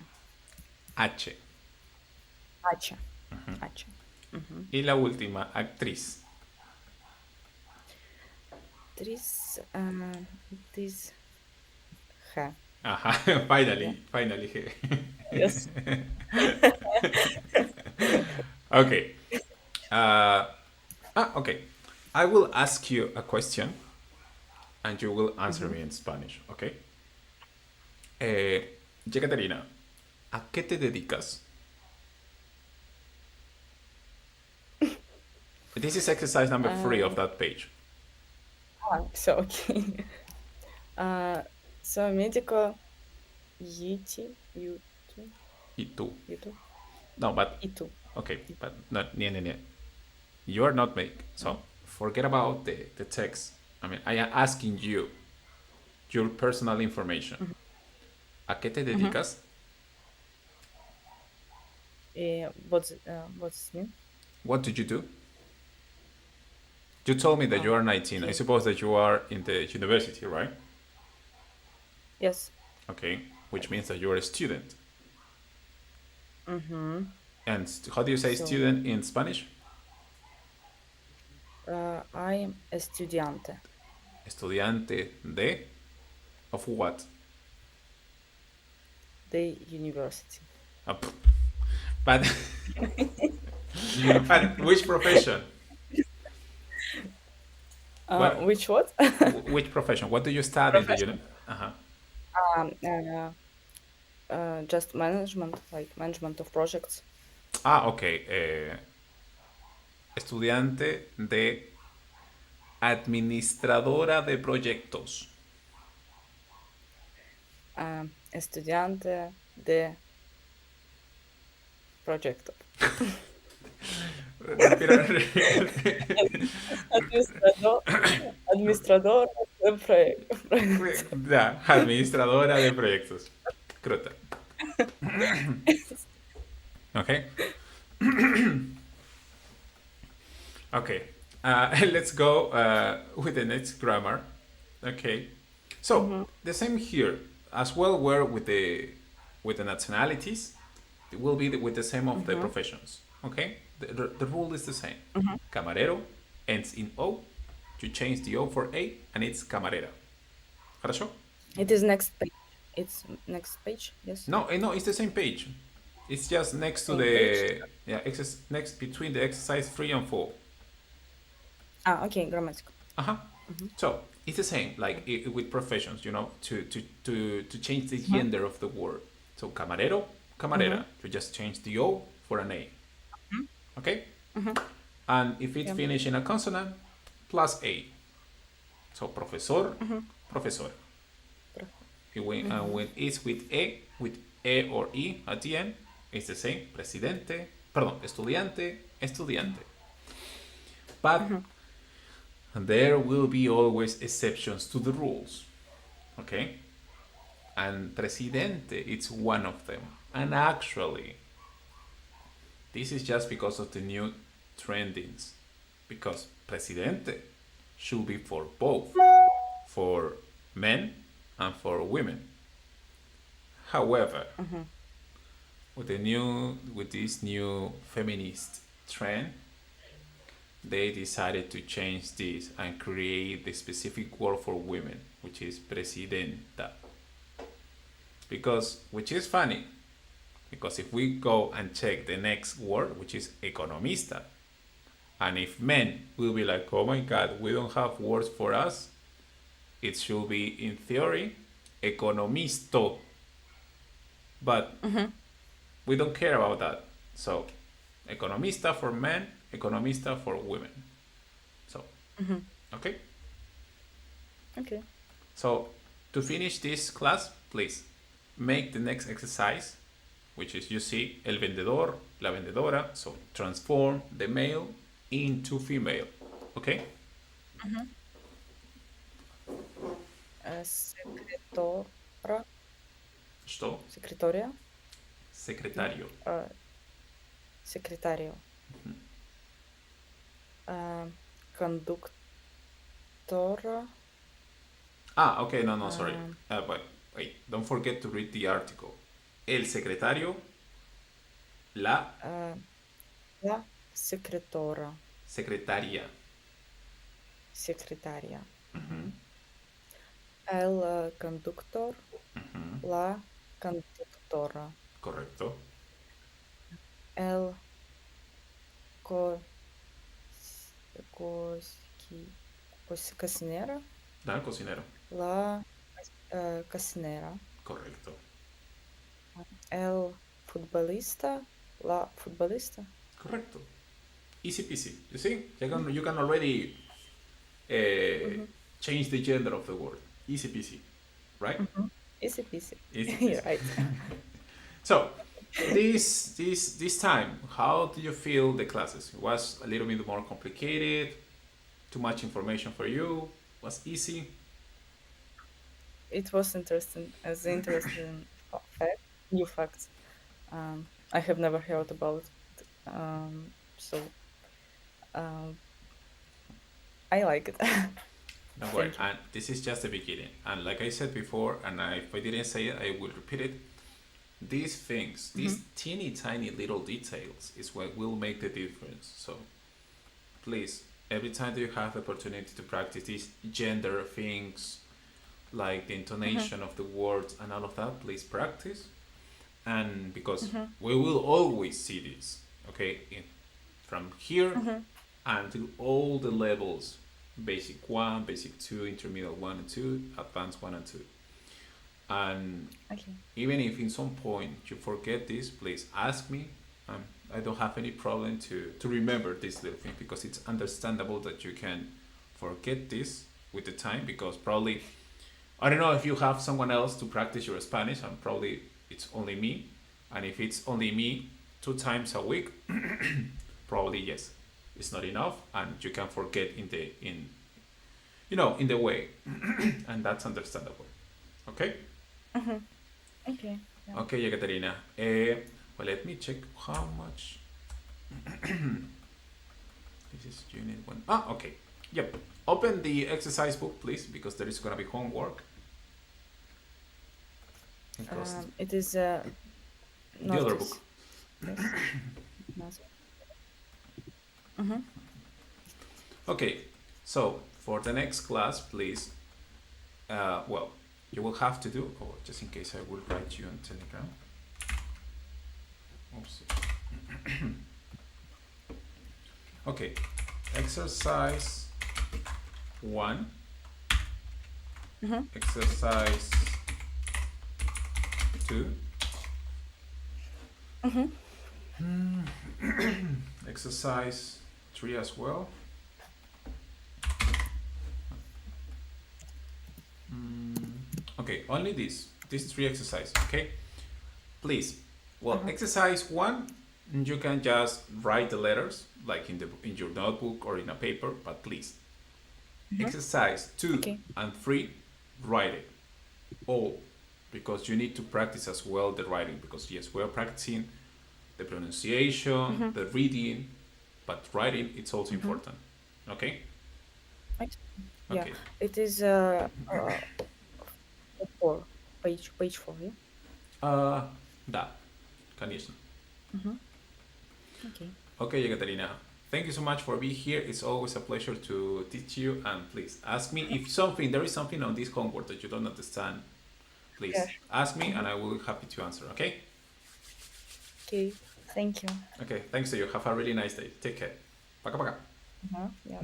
H.
Hacha. Hacha.
Y la última, actriz.
Tris. It is H.
Ajá,
Yeah.
finally.
Yes.
Okay. Uh, okay. I will ask you a question and you will answer
Mhm.
me in Spanish, okay? Yekaterina, ¿a qué te dedicas? This is exercise number 3 of
Uh,
that page.
so okay. Uh, so medical you
Y tú.
you too.
No, but,
You too.
okay, but not, you are not make. So, forget about the text. I mean, I am asking you your personal information. ¿A qué te
Mm-hmm.
dedicas?
What's it mean?
What did you do? You told me that you are 19. I
Okay.
suppose that you are in the university, right?
Yes.
Okay, which means that you are a student.
Mm-hmm.
And how do you say
So
student in Spanish?
I am a estudiante
Estudiante de of what?
the university.
Uh, but but which profession? What
Which what?
which profession? What do you study in the
Profession.
Uh-huh.
Um, uh, just management, like management of projects.
Okay. Estudiante de administradora de proyectos.
Estudiante de proyecto. Administrador, administrador de proyecto.
Ya, administradora de proyectos. Cruta. Okay. Okay. Let's go with the next grammar. Okay. So
Mm-hmm.
the same here as well. Where with the nationalities, it will be with the same of the
Mm-hmm.
professions. Okay. The rule is the same.
Mm-hmm.
Camarero ends in o. You change the o for a, and it's camarera. ¿Хорошо?
It is next page. It's next page. Yes.
No, no, it's the same page. It's just next to
Same page.
the yeah, next between the exercise 3 and 4.
Ah, okay. Grammatical.
Uh-huh.
Mm-hmm.
So it's the same, like with professions, to change the
Mm-hmm.
gender of the word. So camarero,
Mm-hmm.
camarera. You just change the O for an A. Okay?
Mm-hmm.
And if it's
Yeah.
finished in a consonant, plus A. So profesor,
Mm-hmm.
profesor. And
Mm-hmm.
when it's with E or E at the end, it's the same. Presidente, perdón, estudiante, estudiante. But
Mm-hmm.
there will be always exceptions to the rules. Okay? And presidente, it's one of them. And actually, this is just because of the new trendings. Because presidente should be for both, for men and for women. However,
Mm-hmm.
with this new feminist trend, they decided to change this and create the specific word for women, which is presidenta. Because, which is funny, because if we go and check the next word, which is economista, and if men will be like, oh my god, we don't have words for us, it should be, in theory, economisto. But
Mm-hmm.
we don't care about that. So, economista for men, economista for women. So,
Mm-hmm.
okay?
Okay.
So, to finish this class, please make the next exercise, which is you see el vendedor, la vendedora. So, transform the male into female. Okay?
Mm-hmm. Секретора.
Что?
Секретория. No.
Secretario.
Секретарио. Кондуктора.
Ah, okay, no, no, sorry.
Um,
But wait, don't forget to read the article. El secretario, la
La секретора.
secretaria.
Секретария. El conductor. La conductora.
Correcto.
El co... coski- cocinera.
La cocinero.
La cocinera.
Correcto.
El futbolista. La futbolista.
Correcto. Easy peasy. You see? You can already uh,
Mm-hmm.
change the gender of the word. Easy peasy. Right?
Mm-hmm. Easy peasy.
Easy
You're
peasy.
right.
So, this time, how do you feel the classes? It was a little bit more complicated, too much information for you, was easy.
It was interesting, as interesting fact, new facts. I have never heard about. So um, I like it.
Don't worry,
Thank you.
and this is just the beginning. And like I said before, and if I didn't say it, I will repeat it. These things,
Mm-hmm.
these teeny tiny little details, is what will make the difference. So please, every time that you have the opportunity to practice these gender things, like the
Mm-hmm.
intonation of the words and all of that, please practice. And because
Mm-hmm.
we will always see this, okay, from here
Mm-hmm.
and to all the levels, basic 1, basic 2, intermediate 1 and 2, advanced 1 and 2. And
Okay.
even if in some point you forget this, please ask me. I don't have any problem to remember this little thing, because it's understandable that you can forget this with the time, because probably, I don't know if you have someone else to practice your Spanish, and probably it's only me. And if it's only me 2 times a week, probably yes, it's not enough, and you can forget in the way, and that's understandable. Okay.
Mm-hmm. Okay. Yeah.
Okay, Ekaterina. Well, let me check how much. This is unit one. Ah, okay. Yep. Open the exercise book, please, because there is gonna be homework. Because
It is
the
not
other book.
this. Yes. Not. Mm-hmm.
Okay. So for the next class, please. Well, you will have to do. Or just in case, I will write you on Telegram. Oops. Okay. Exercise one.
Mm-hmm.
Exercise two.
Mm-hmm.
Exercise three as well. Okay, only these three exercises. Okay, please. Well,
Uh-huh.
exercise one, you can just write the letters like in your notebook or in a paper, but please.
Mm-hmm.
Exercise two
Okay.
and three, write it all because you need to practice as well the writing because yes, we are practicing the pronunciation,
Mm-hmm.
the reading, but writing it's also
Mm-hmm.
important. Okay.
Right. Yeah.
Okay.
It is four page four. Yeah.
Uh, da, конечно.
Mm-hmm. Okay.
Okay, Ekaterina. Thank you so much for being here. It's always a pleasure to teach you. And please ask me if there is something on this homework that you don't understand.
Yeah.
Please ask me,
Mm-hmm.
and I will be happy to answer. Okay.
Okay. Thank you.
Okay. Thanks to you. Have a really nice day. Take care. Пока-пока.
Uh-huh. Yeah.